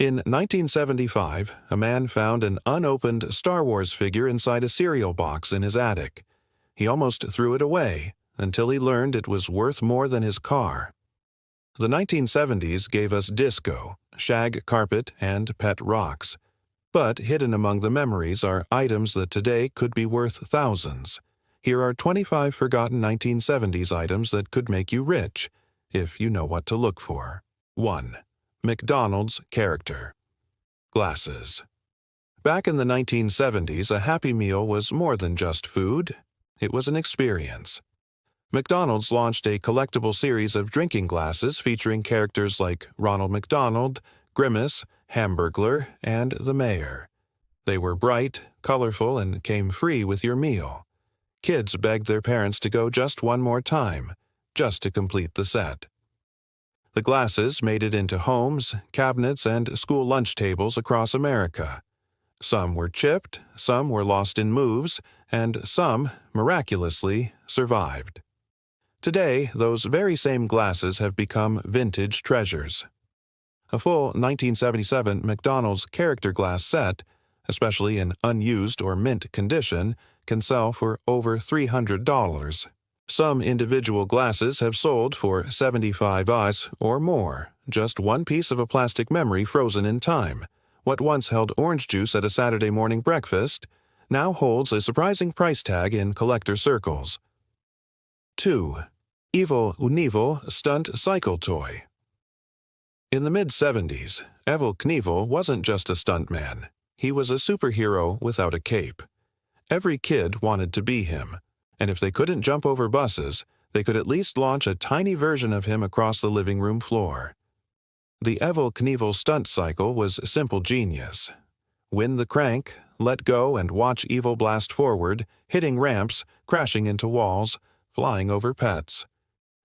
In 1975, a man found an unopened Star Wars figure inside a cereal box in his attic. He almost threw it away until he learned it was worth more than his car. The 1970s gave us disco, shag carpet, and pet rocks. But hidden among the memories are items that today could be worth thousands. Here are 25 forgotten 1970s items that could make you rich, if you know what to look for. 1. McDonald's character. Glasses. Back in the 1970s, a Happy Meal was more than just food. It was an experience. McDonald's launched a collectible series of drinking glasses featuring characters like Ronald McDonald, Grimace, Hamburglar, and the Mayor. They were bright, colorful, and came free with your meal. Kids begged their parents to go just one more time, just to complete the set. The glasses made it into homes, cabinets, and school lunch tables across America. Some were chipped, some were lost in moves, and some, miraculously, survived. Today, those very same glasses have become vintage treasures. A full 1977 McDonald's character glass set, especially in unused or mint condition, can sell for over $300. Some individual glasses have sold for $75 or more, just one piece of a plastic memory frozen in time. What once held orange juice at a Saturday morning breakfast now holds a surprising price tag in collector circles. 2. Evel Knievel stunt cycle toy. In the mid-70s, Evel Knievel wasn't just a stuntman. He was a superhero without a cape. Every kid wanted to be him, and if they couldn't jump over buses, they could at least launch a tiny version of him across the living room floor. The Evel Knievel stunt cycle was simple genius. Win the crank, let go and watch Evel blast forward, hitting ramps, crashing into walls, flying over pets.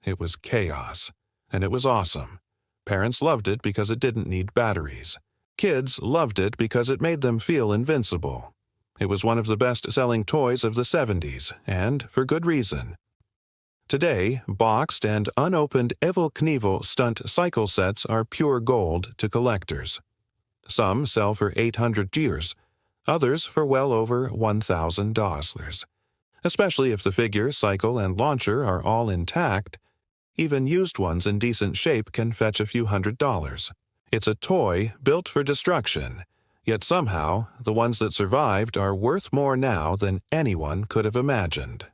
It was chaos, and it was awesome. Parents loved it because it didn't need batteries. Kids loved it because it made them feel invincible. It was one of the best-selling toys of the 70s, and for good reason. Today, boxed and unopened Evel Knievel stunt cycle sets are pure gold to collectors. Some sell for $800, others for well over $1,000. Especially if the figure, cycle, and launcher are all intact, even used ones in decent shape can fetch a few $100s. It's a toy built for destruction, yet somehow the ones that survived are worth more now than anyone could have imagined.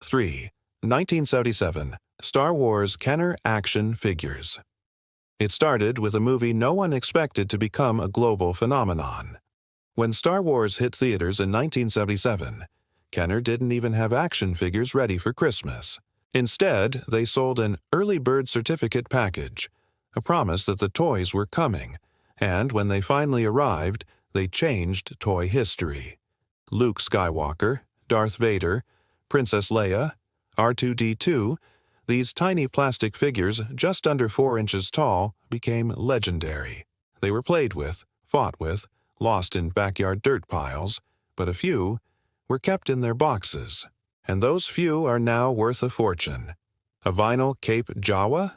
3. 1977 Star Wars Kenner Action Figures. It started with a movie no one expected to become a global phenomenon. When Star Wars hit theaters in 1977, Kenner didn't even have action figures ready for Christmas. Instead, they sold an early bird certificate package, a promise that the toys were coming, and when they finally arrived, they changed toy history. Luke Skywalker, Darth Vader, Princess Leia, R2-D2, these tiny plastic figures just under 4 inches tall became legendary. They were played with, fought with, lost in backyard dirt piles, but a few were kept in their boxes. And those few are now worth a fortune. A vinyl Cape Jawa?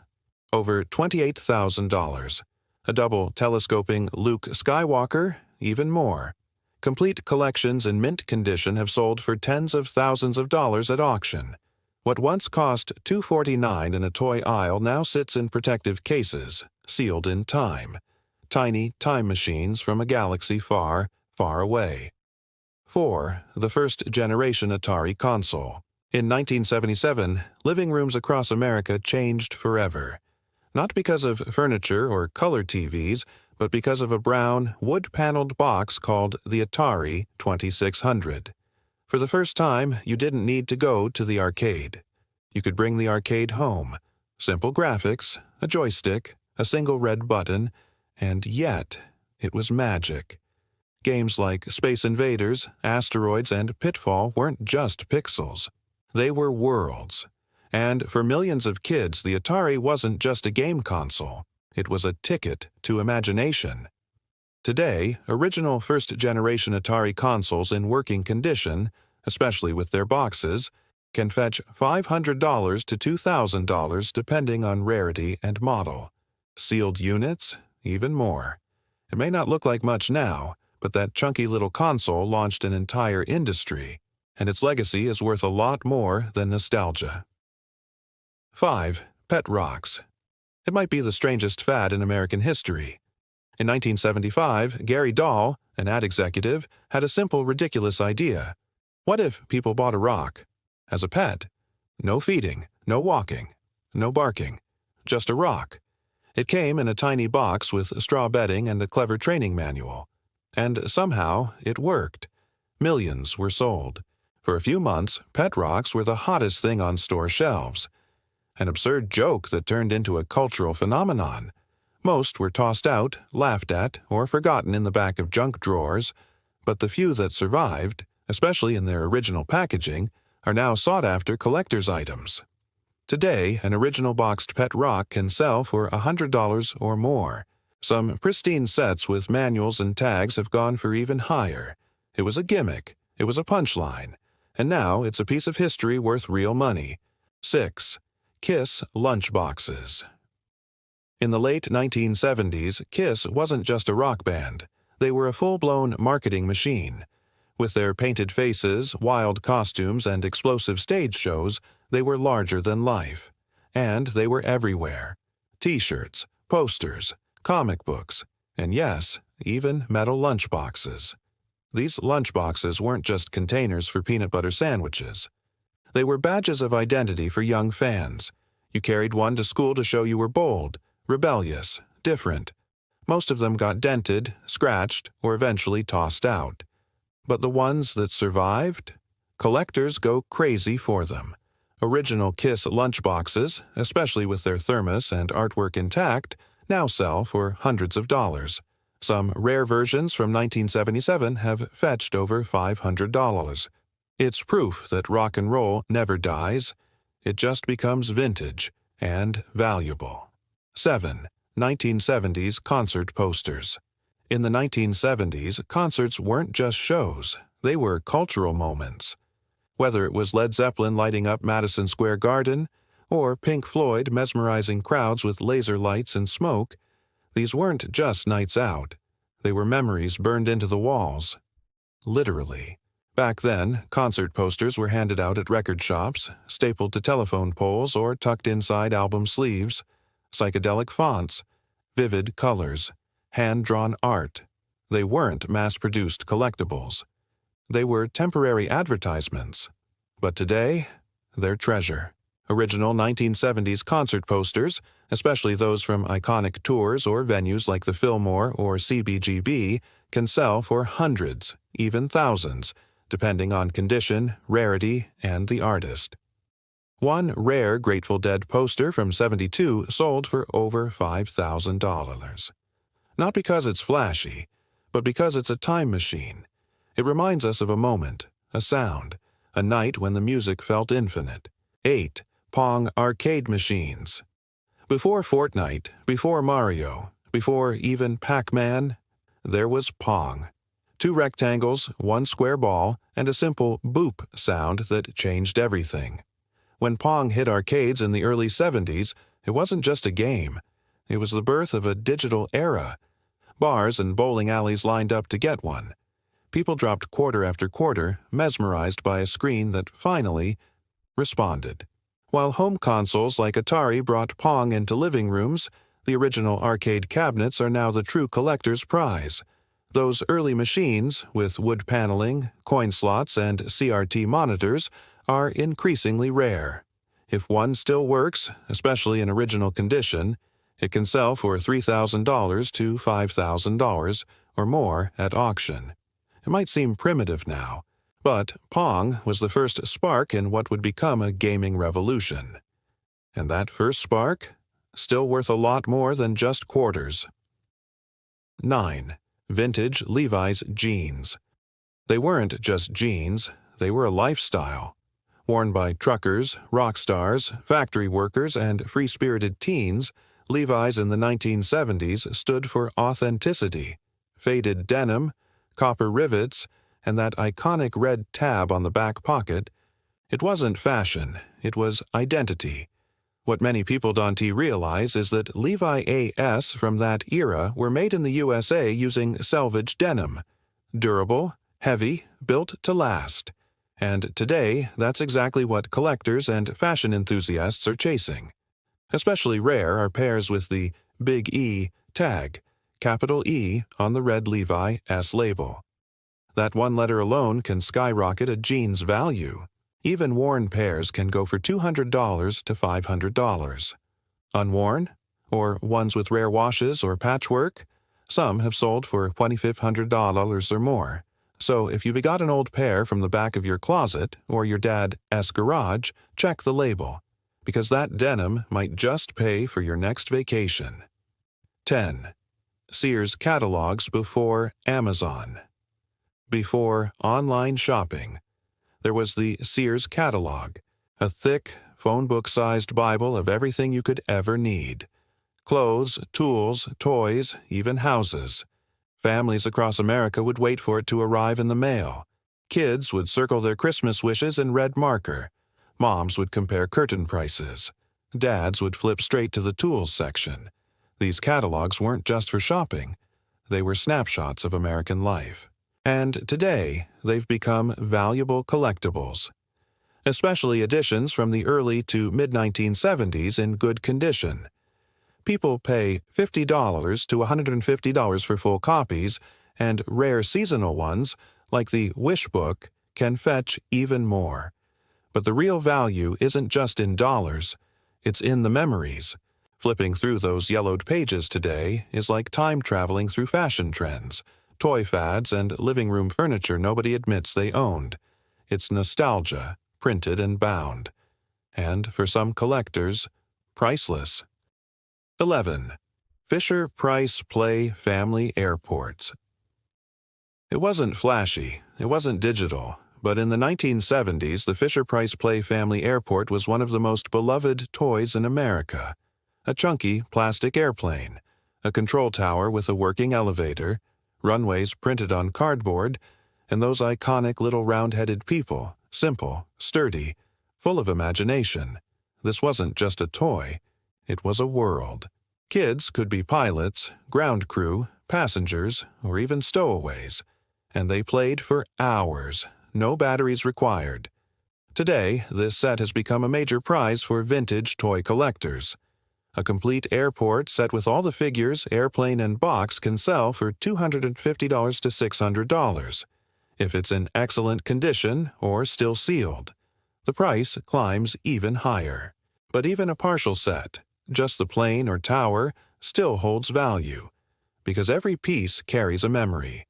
Over $28,000. A double telescoping Luke Skywalker? Even more. Complete collections in mint condition have sold for tens of thousands of dollars at auction. What once cost $249 in a toy aisle now sits in protective cases, sealed in time. Tiny time machines from a galaxy far, far away. 4. The first-generation Atari console. In 1977, living rooms across America changed forever. Not because of furniture or color TVs, but because of a brown, wood-paneled box called the Atari 2600. For the first time, you didn't need to go to the arcade. You could bring the arcade home. Simple graphics, a joystick, a single red button, and yet it was magic. Games like Space Invaders, Asteroids, and Pitfall weren't just pixels. They were worlds. And for millions of kids, the Atari wasn't just a game console. It was a ticket to imagination. Today, original first-generation Atari consoles in working condition, especially with their boxes, can fetch $500 to $2,000 depending on rarity and model. Sealed units? even more. It may not look like much now, but that chunky little console launched an entire industry, and its legacy is worth a lot more than nostalgia. 5. Pet rocks. It might be the strangest fad in American history. In 1975, Gary Dahl, an ad executive, had a simple, ridiculous idea. What if people bought a rock? As a pet. No feeding, no walking, no barking. Just a rock. It came in a tiny box with straw bedding and a clever training manual. And somehow, it worked. Millions were sold. For a few months, pet rocks were the hottest thing on store shelves. An absurd joke that turned into a cultural phenomenon. Most were tossed out, laughed at, or forgotten in the back of junk drawers, but the few that survived, especially in their original packaging, are now sought-after collector's items. Today, an original boxed pet rock can sell for $100 or more. Some pristine sets with manuals and tags have gone for even higher. It was a gimmick, it was a punchline, and now it's a piece of history worth real money. 6. Kiss lunchboxes. In the late 1970s, Kiss wasn't just a rock band. They were a full-blown marketing machine. With their painted faces, wild costumes, and explosive stage shows, they were larger than life. And they were everywhere. T-shirts, posters, comic books, and yes, even metal lunchboxes. These lunchboxes weren't just containers for peanut butter sandwiches. They were badges of identity for young fans. You carried one to school to show you were bold, rebellious, different. Most of them got dented, scratched, or eventually tossed out. But the ones that survived? Collectors go crazy for them. Original Kiss lunchboxes, especially with their thermos and artwork intact, now sell for hundreds of dollars. Some rare versions from 1977 have fetched over $500. It's proof that rock and roll never dies. It just becomes vintage and valuable. 7. 1970s concert posters. In the 1970s, concerts weren't just shows. They were cultural moments. Whether it was Led Zeppelin lighting up Madison Square Garden, or Pink Floyd mesmerizing crowds with laser lights and smoke, these weren't just nights out. They were memories burned into the walls. Literally. Back then, concert posters were handed out at record shops, stapled to telephone poles or tucked inside album sleeves. Psychedelic fonts, vivid colors, hand-drawn art. They weren't mass-produced collectibles. They were temporary advertisements. But today, they're treasure. Original 1970s concert posters, especially those from iconic tours or venues like the Fillmore or CBGB, can sell for hundreds, even thousands, depending on condition, rarity, and the artist. One rare Grateful Dead poster from '72 sold for over $5,000. Not because it's flashy, but because it's a time machine. It reminds us of a moment, a sound, a night when the music felt infinite. 8. Pong arcade machines. Before Fortnite, before Mario, before even Pac-Man, there was Pong. 2 rectangles, 1 square ball, and a simple boop sound that changed everything. When Pong hit arcades in the early '70s, it wasn't just a game. It was the birth of a digital era. Bars and bowling alleys lined up to get one. People dropped quarter after quarter, mesmerized by a screen that finally responded. While home consoles like Atari brought Pong into living rooms, the original arcade cabinets are now the true collector's prize. Those early machines, with wood paneling, coin slots, and CRT monitors, are increasingly rare. If one still works, especially in original condition, it can sell for $3,000 to $5,000 or more at auction. It might seem primitive now, but Pong was the first spark in what would become a gaming revolution. And that first spark? Still worth a lot more than just quarters. 9. Vintage Levi's jeans. They weren't just jeans, they were a lifestyle. Worn by truckers, rock stars, factory workers, and free-spirited teens, Levi's in the 1970s stood for authenticity. Faded denim, copper rivets, and that iconic red tab on the back pocket. It wasn't fashion, it was identity. What many people don't realize is that Levi AS from that era were made in the USA using selvage denim. Durable, heavy, built to last. And today, that's exactly what collectors and fashion enthusiasts are chasing. Especially rare are pairs with the Big E tag, capital E on the red Levi S label. That one letter alone can skyrocket a jean's value. Even worn pairs can go for $200 to $500. Unworn, or ones with rare washes or patchwork, some have sold for $2,500 or more. So if you got an old pair from the back of your closet or your dad's garage, check the label, because that denim might just pay for your next vacation. 10. Sears catalogs before Amazon. Before online shopping, there was the Sears catalog, a thick, phone book-sized Bible of everything you could ever need. Clothes, tools, toys, even houses. Families across America would wait for it to arrive in the mail. Kids would circle their Christmas wishes in red marker. Moms would compare curtain prices. Dads would flip straight to the tools section. These catalogs weren't just for shopping. They were snapshots of American life. And today, they've become valuable collectibles. Especially editions from the early to mid-1970s in good condition. People pay $50 to $150 for full copies, and rare seasonal ones, like the Wish Book, can fetch even more. But the real value isn't just in dollars, it's in the memories. Flipping through those yellowed pages today is like time traveling through fashion trends, toy fads, and living room furniture nobody admits they owned. It's nostalgia, printed and bound. And for some collectors, priceless. 11. Fisher-Price Play Family Airports. It wasn't flashy, it wasn't digital, but in the 1970s, the Fisher-Price Play Family Airport was one of the most beloved toys in America. A chunky plastic airplane, a control tower with a working elevator, runways printed on cardboard, and those iconic little round-headed people, simple, sturdy, full of imagination. This wasn't just a toy. It was a world. Kids could be pilots, ground crew, passengers, or even stowaways, and they played for hours, no batteries required. Today, this set has become a major prize for vintage toy collectors. A complete airport set with all the figures, airplane, and box can sell for $250 to $600, if it's in excellent condition or still sealed. The price climbs even higher. But even a partial set, just the plane or tower, still holds value, because every piece carries a memory.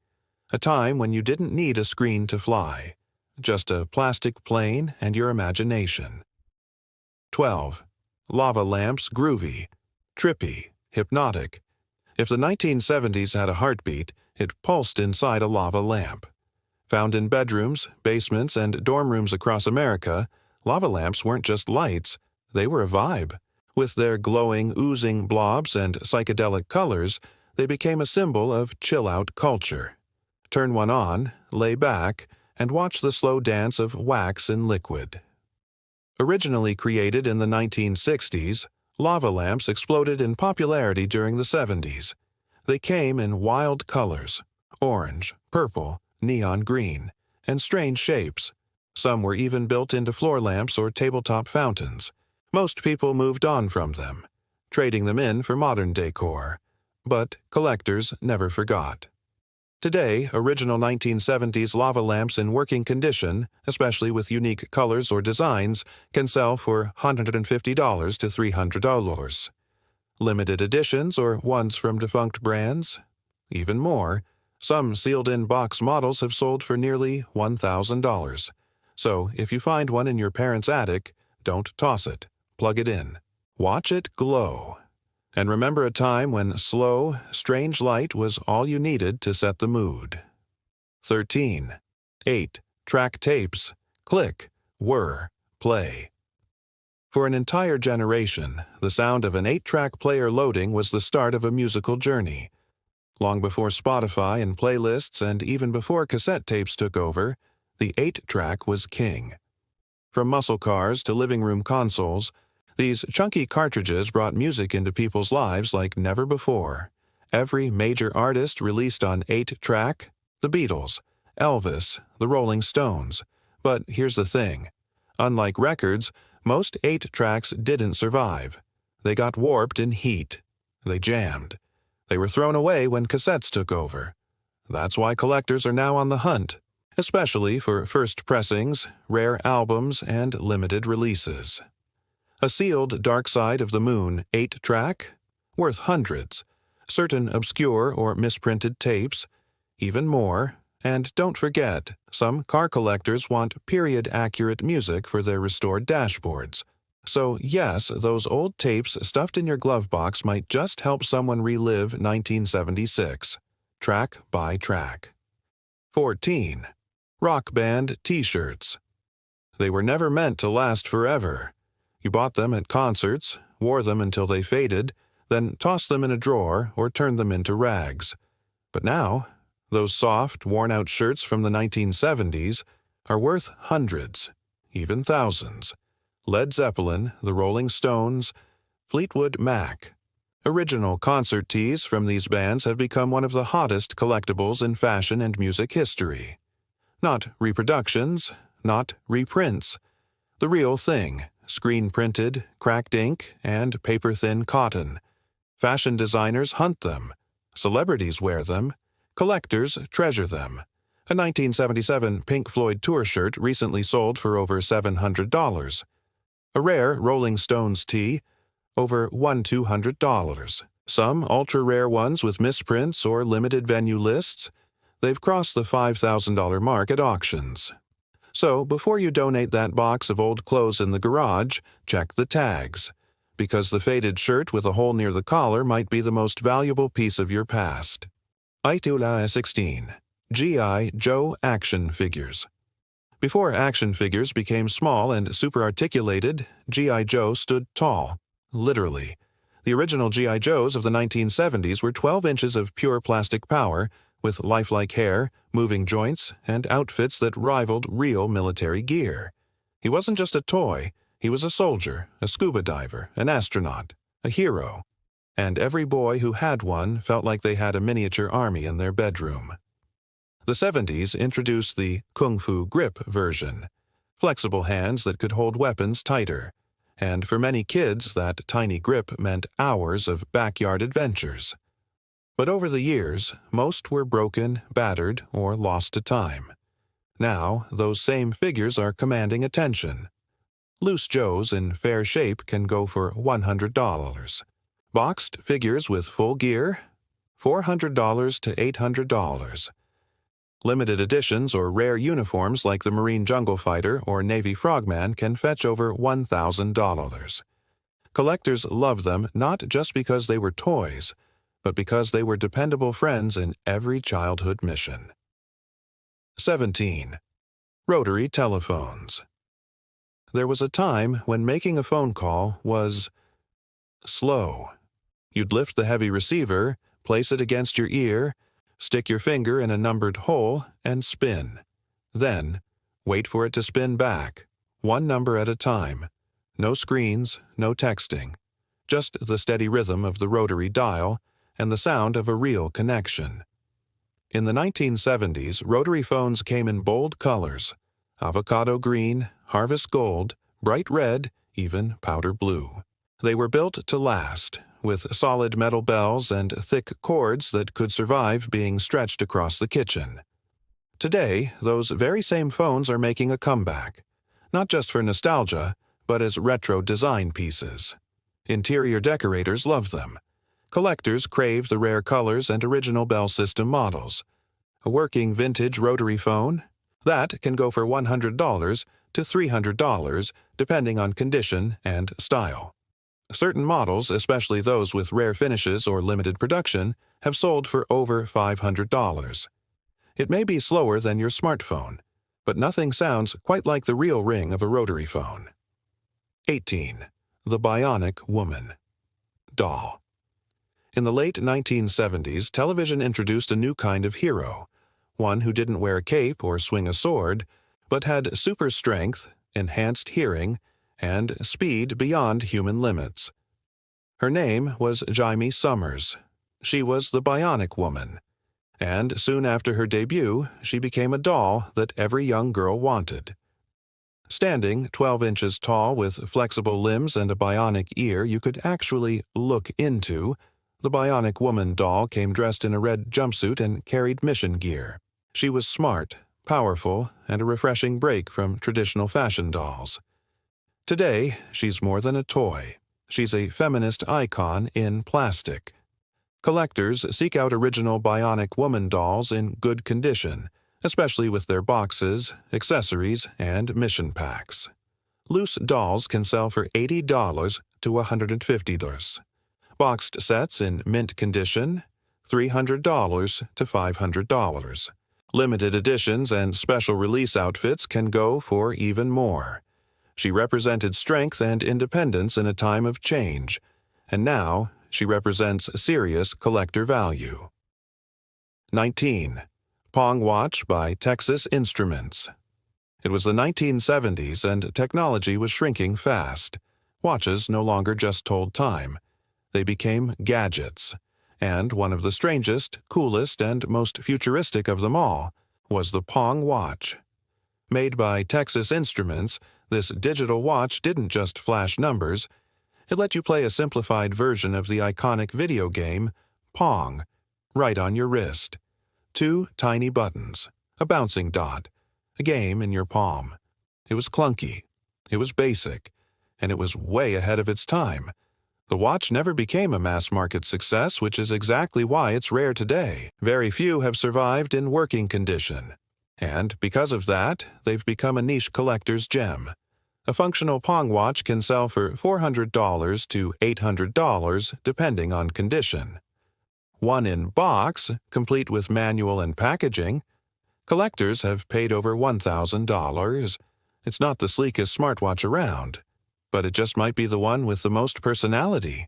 A time when you didn't need a screen to fly, just a plastic plane and your imagination. 12. Lava lamps groovy, trippy, hypnotic. If the 1970s had a heartbeat, it pulsed inside a lava lamp. Found in bedrooms, basements, and dorm rooms across America, lava lamps weren't just lights, they were a vibe. With their glowing, oozing blobs and psychedelic colors, they became a symbol of chill-out culture. Turn one on, lay back, and watch the slow dance of wax and liquid. Originally created in the 1960s, lava lamps exploded in popularity during the 70s. They came in wild colors, orange, purple, neon green, and strange shapes. Some were even built into floor lamps or tabletop fountains. Most people moved on from them, trading them in for modern decor. But collectors never forgot. Today, original 1970s lava lamps in working condition, especially with unique colors or designs, can sell for $150 to $300. Limited editions or ones from defunct brands? Even more. Some sealed-in box models have sold for nearly $1,000. So if you find one in your parents' attic, don't toss it. Plug it in. Watch it glow. And remember a time when slow, strange light was all you needed to set the mood. 13. 8-track tapes. Click, whir, play. For an entire generation, the sound of an 8-track player loading was the start of a musical journey. Long before Spotify and playlists and even before cassette tapes took over, the 8-track was king. From muscle cars to living room consoles, These chunky cartridges brought music into people's lives like never before. Every major artist released on 8-track: the Beatles, Elvis, the Rolling Stones. But here's the thing. Unlike records, most 8-tracks didn't survive. They got warped in heat. They jammed. They were thrown away when cassettes took over. That's why collectors are now on the hunt, especially for first pressings, rare albums, and limited releases. A sealed Dark Side of the Moon 8-track? Worth hundreds. Certain obscure or misprinted tapes, even more. And don't forget, some car collectors want period-accurate music for their restored dashboards. So yes, those old tapes stuffed in your glove box might just help someone relive 1976, track by track. 14. Rock Band T-shirts. They were never meant to last forever. You bought them at concerts, wore them until they faded, then tossed them in a drawer or turned them into rags. But now, those soft, worn-out shirts from the 1970s are worth hundreds, even thousands. Led Zeppelin, the Rolling Stones, Fleetwood Mac. Original concert tees from these bands have become one of the hottest collectibles in fashion and music history. Not reproductions, not reprints. The real thing, screen-printed, cracked ink, and paper-thin cotton. Fashion designers hunt them. Celebrities wear them. Collectors treasure them. A 1977 Pink Floyd tour shirt recently sold for over $700. A rare Rolling Stones tee, over $1,200. Some ultra-rare ones with misprints or limited venue lists, they've crossed the $5,000 mark at auctions. So, before you donate that box of old clothes in the garage, check the tags, because the faded shirt with a hole near the collar might be the most valuable piece of your past. Itula 16. G.I. Joe action figures. Before action figures became small and super-articulated, G.I. Joe stood tall, literally. The original G.I. Joes of the 1970s were 12 inches of pure plastic power, with lifelike hair, moving joints, and outfits that rivaled real military gear. He wasn't just a toy, he was a soldier, a scuba diver, an astronaut, a hero. And every boy who had one felt like they had a miniature army in their bedroom. The 70s introduced the Kung Fu grip version, flexible hands that could hold weapons tighter, and for many kids that tiny grip meant hours of backyard adventures. But over the years, most were broken, battered, or lost to time. Now, those same figures are commanding attention. Loose Joes in fair shape can go for $100. Boxed figures with full gear, $400 to $800. Limited editions or rare uniforms like the Marine Jungle Fighter or Navy Frogman can fetch over $1,000. Collectors love them not just because they were toys, but because they were dependable friends in every childhood mission. 17. Rotary telephones. There was a time when making a phone call was slow. You'd lift the heavy receiver, place it against your ear, stick your finger in a numbered hole, and spin. Then, wait for it to spin back, one number at a time. No screens, no texting. Just the steady rhythm of the rotary dial and the sound of a real connection. In the 1970s, rotary phones came in bold colors: avocado green, harvest gold, bright red, even powder blue. They were built to last, with solid metal bells and thick cords that could survive being stretched across the kitchen. Today, those very same phones are making a comeback, not just for nostalgia, but as retro design pieces. Interior decorators love them. Collectors crave the rare colors and original bell system models. A working vintage rotary phone? That can go for $100 to $300, depending on condition and style. Certain models, especially those with rare finishes or limited production, have sold for over $500. It may be slower than your smartphone, but nothing sounds quite like the real ring of a rotary phone. 18. The Bionic Woman. Doll. In the late 1970s, television introduced a new kind of hero, one who didn't wear a cape or swing a sword, but had super strength, enhanced hearing, and speed beyond human limits. Her name was Jaime Summers. She was the Bionic Woman, and soon after her debut, she became a doll that every young girl wanted. Standing 12 inches tall with flexible limbs and a bionic ear you could actually look into, the Bionic Woman doll came dressed in a red jumpsuit and carried mission gear. She was smart, powerful, and a refreshing break from traditional fashion dolls. Today, she's more than a toy. She's a feminist icon in plastic. Collectors seek out original Bionic Woman dolls in good condition, especially with their boxes, accessories, and mission packs. Loose dolls can sell for $80 to $150. Boxed sets in mint condition, $300 to $500. Limited editions and special release outfits can go for even more. She represented strength and independence in a time of change, and now she represents serious collector value. 19. Pong Watch by Texas Instruments. It was the 1970s and technology was shrinking fast. Watches no longer just told time. They became gadgets. And one of the strangest, coolest, and most futuristic of them all was the Pong watch. Made by Texas Instruments, this digital watch didn't just flash numbers. It let you play a simplified version of the iconic video game, Pong, right on your wrist. 2 tiny buttons, a bouncing dot, a game in your palm. It was clunky, it was basic, and it was way ahead of its time. The watch never became a mass-market success, which is exactly why it's rare today. Very few have survived in working condition. And because of that, they've become a niche collector's gem. A functional Pong watch can sell for $400 to $800 depending on condition. One in box, complete with manual and packaging, collectors have paid over $1,000. It's not the sleekest smartwatch around, but it just might be the one with the most personality.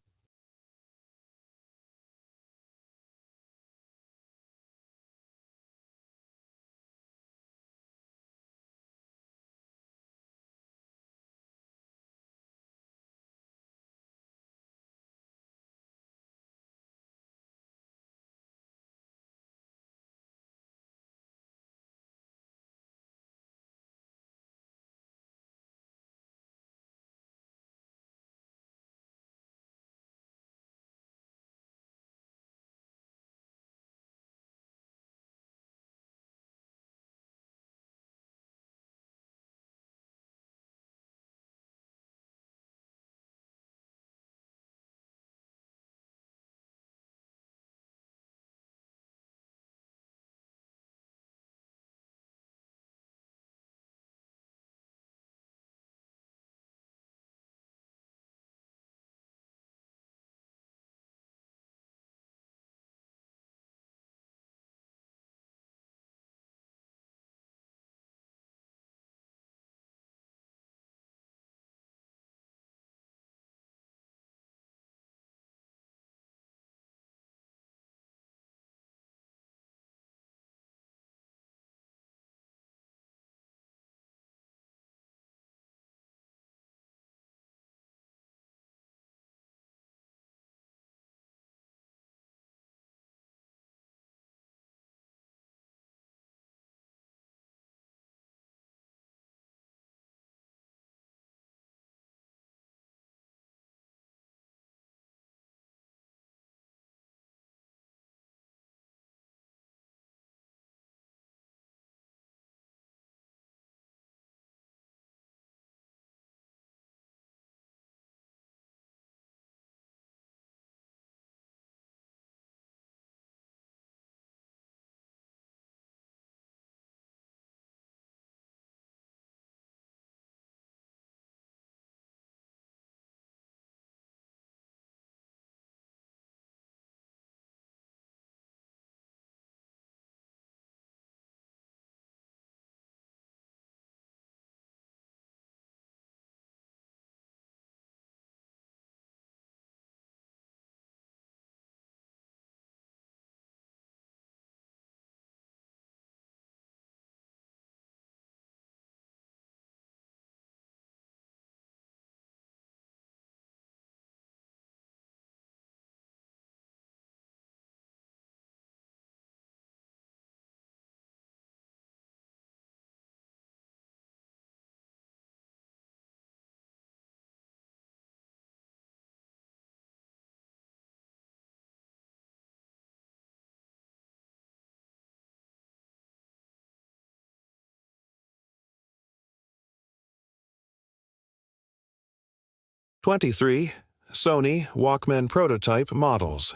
23. Sony Walkman prototype models.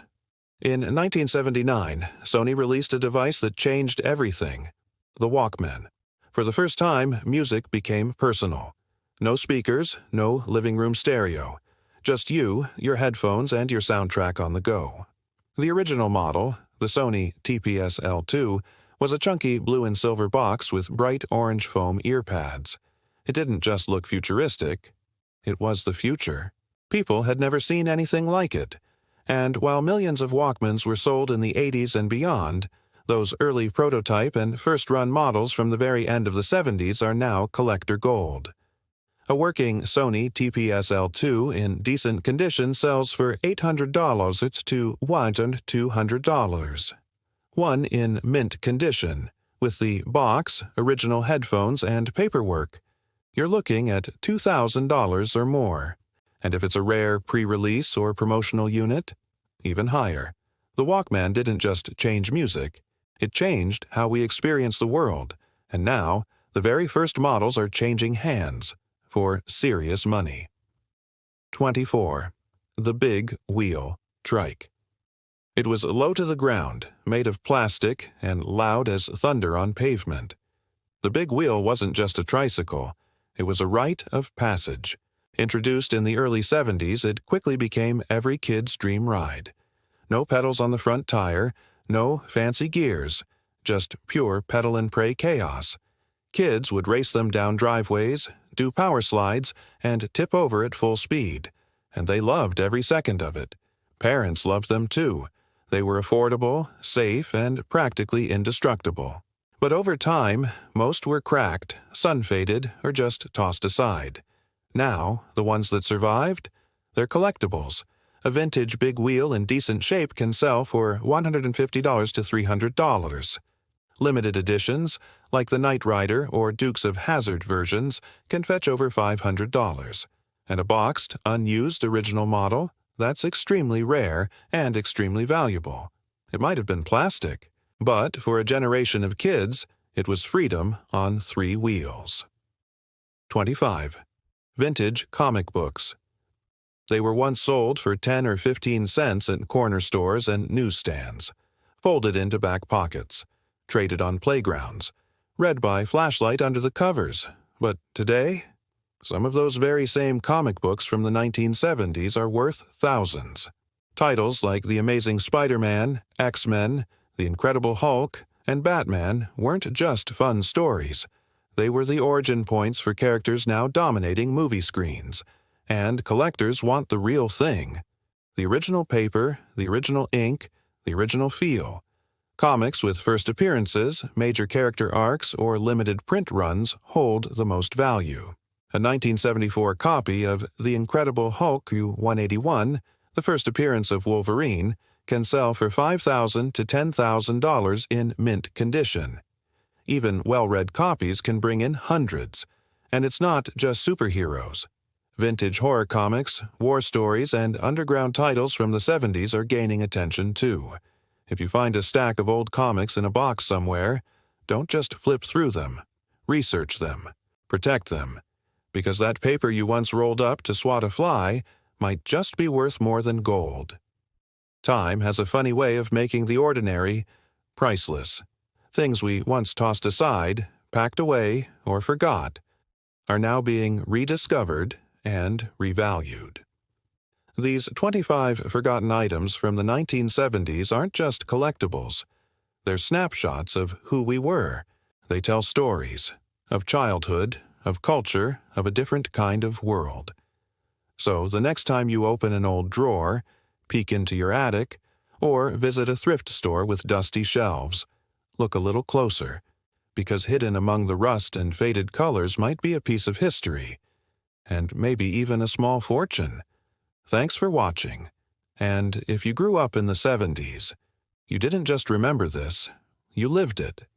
In 1979, Sony released a device that changed everything: the Walkman. For the first time, music became personal. No speakers, no living room stereo. Just you, your headphones, and your soundtrack on the go. The original model, the Sony TPS-L2, was a chunky blue and silver box with bright orange foam ear pads. It didn't just look futuristic. It was the future. People had never seen anything like it. And while millions of Walkmans were sold in the 80s and beyond, those early prototype and first-run models from the very end of the 70s are now collector gold. A working Sony TPS-L2 in decent condition sells for $800 to $1,200. One in mint condition, with the box, original headphones, and paperwork, you're looking at $2,000 or more. And if it's a rare pre-release or promotional unit, even higher. The Walkman didn't just change music. It changed how we experience the world, and now the very first models are changing hands for serious money. 24. The Big Wheel Trike. It was low to the ground, made of plastic, and loud as thunder on pavement. The big wheel wasn't just a tricycle. It was a rite of passage. Introduced in the early 70s, it quickly became every kid's dream ride. No pedals on the front tire, no fancy gears, just pure pedal-and-pray chaos. Kids would race them down driveways, do power slides, and tip over at full speed, and they loved every second of it. Parents loved them too. They were affordable, safe, and practically indestructible. But over time, most were cracked, sun-faded, or just tossed aside. Now, the ones that survived? They're collectibles. A vintage big wheel in decent shape can sell for $150 to $300. Limited editions, like the Knight Rider or Dukes of Hazzard versions, can fetch over $500. And a boxed, unused original model? That's extremely rare and extremely valuable. It might have been plastic, but for a generation of kids, it was freedom on 3 wheels. 25. Vintage comic books. They were once sold for 10 or 15 cents at corner stores and newsstands, folded into back pockets, traded on playgrounds, read by flashlight under the covers. But today, some of those very same comic books from the 1970s are worth thousands. Titles like The Amazing Spider-Man, X-Men, The Incredible Hulk, and Batman weren't just fun stories. They were the origin points for characters now dominating movie screens. And collectors want the real thing. The original paper, the original ink, the original feel. Comics with first appearances, major character arcs, or limited print runs hold the most value. A 1974 copy of The Incredible Hulk Q181, the first appearance of Wolverine, can sell for $5,000 to $10,000 in mint condition. Even well-read copies can bring in hundreds. And it's not just superheroes. Vintage horror comics, war stories, and underground titles from the 70s are gaining attention too. If you find a stack of old comics in a box somewhere, don't just flip through them. Research them. Protect them. Because that paper you once rolled up to swat a fly might just be worth more than gold. Time has a funny way of making the ordinary priceless. Things we once tossed aside, packed away, or forgot are now being rediscovered and revalued. These 25 forgotten items from the 1970s aren't just collectibles. They're snapshots of who we were. They tell stories of childhood, of culture, of a different kind of world. So the next time you open an old drawer, peek into your attic, or visit a thrift store with dusty shelves, look a little closer, because hidden among the rust and faded colors might be a piece of history, and maybe even a small fortune. Thanks for watching. And if you grew up in the 70s, you didn't just remember this, you lived it.